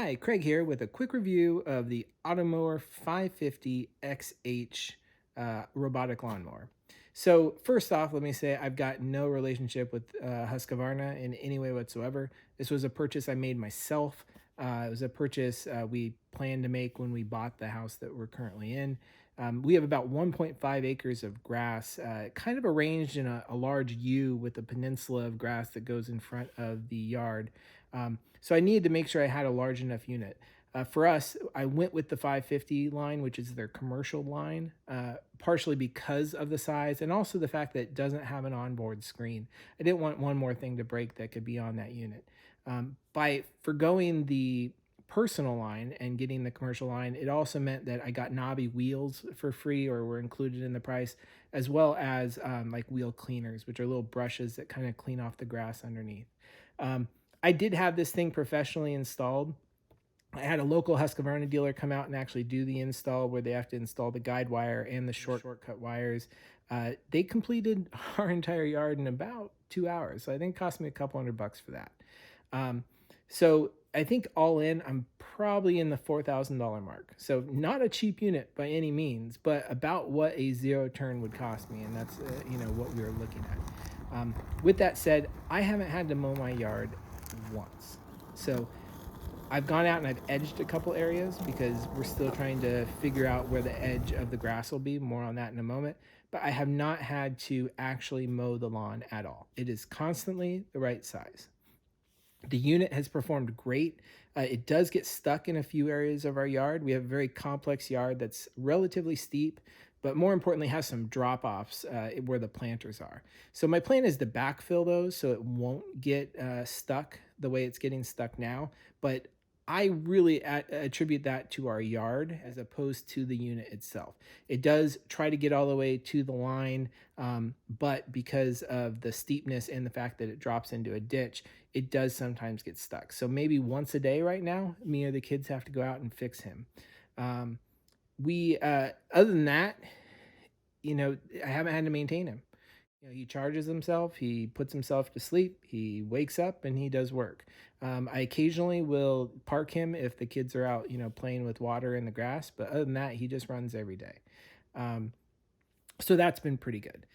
Hi, Craig here with a quick review of the Automower 550XH robotic lawnmower. So first off, let me say I've got no relationship with Husqvarna in any way whatsoever. This was a purchase I made myself. It was a purchase we planned to make when we bought the house that we're currently in. We have about 1.5 acres of grass, kind of arranged in a large U with a peninsula of grass that goes in front of the yard. So I needed to make sure I had a large enough unit. For us, I went with the 550 line, which is their commercial line, partially because of the size and also the fact that it doesn't have an onboard screen. I didn't want one more thing to break that could be on that unit. By forgoing the personal line and getting the commercial line, it also meant that I got Knobby wheels for free or were included in the price, as well as like wheel cleaners, which are little brushes that kind of clean off the grass underneath. Um, I did have this thing professionally installed. I had a local Husqvarna dealer come out and actually do the install where they have to install the guide wire and the shortcut wires. They completed our entire yard in about 2 hours. So I think it cost me a couple $100 for that. Um, so I think all in, I'm probably in the $4,000 mark. So not a cheap unit by any means, but about what a zero turn would cost me. And that's, what we were looking at. With that said, I haven't had to mow my yard once. So I've gone out and I've edged a couple areas because we're still trying to figure out where the edge of the grass will be. More on that in a moment. But I have not had to actually mow the lawn at all. It is constantly the right size. The unit has performed great. It does get stuck in a few areas of our yard. We have a very complex yard that's relatively steep, but more importantly has some drop-offs where the planters are. So my plan is to backfill those so it won't get stuck the way it's getting stuck now. But I really attribute that to our yard as opposed to the unit itself. It does try to get all the way to the line, but because of the steepness and the fact that it drops into a ditch, it does sometimes get stuck. So maybe once a day right now, me or the kids have to go out and fix him. Other than that, I haven't had to maintain him. He charges himself, he puts himself to sleep, he wakes up, and he does work. I occasionally will park him if the kids are out, playing with water in the grass. But other than that, he just runs every day. Um, so that's been pretty good.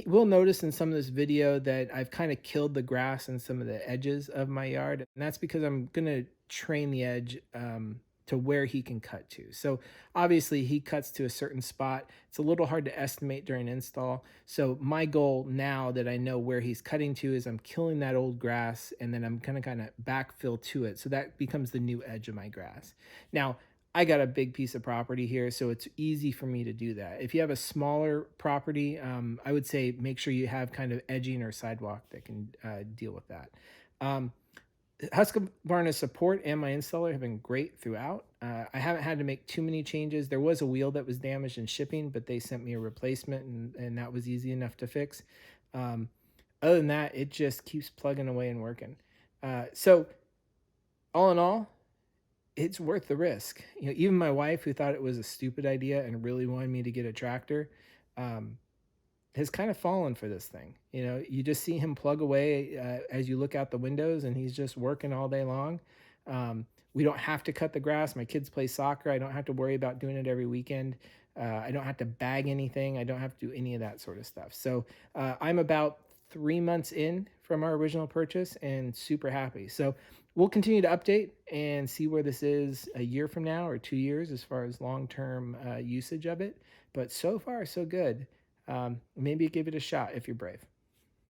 Will notice in some of this video that I've kind of killed the grass and some of the edges of my yard. And that's because I'm going to train the edge to where he can cut to. So obviously he cuts to a certain spot. It's a little hard to estimate during install. So my goal now that I know where he's cutting to is I'm killing that old grass and then I'm going to kind of backfill to it. So that becomes the new edge of my grass. Now, I got a big piece of property here, so it's easy for me to do that. If you have a smaller property, I would say make sure you have kind of edging or sidewalk that can deal with that. Husqvarna support and my installer have been great throughout. I haven't had to make too many changes. There was a wheel that was damaged in shipping, but they sent me a replacement, and that was easy enough to fix. Other than that, it just keeps plugging away and working. So all in all, it's worth the risk. Even my wife, who thought it was a stupid idea and really wanted me to get a tractor, has kind of fallen for this thing. You just see him plug away as you look out the windows, and he's just working all day long. We don't have to cut the grass. My kids play soccer. I don't have to worry about doing it every weekend. I don't have to bag anything. I don't have to do any of that sort of stuff. So I'm about 3 months in from our original purchase and super happy. So we'll continue to update and see where this is a year from now or 2 years as far as long-term usage of it. But so far, so good. Maybe give it a shot if you're brave.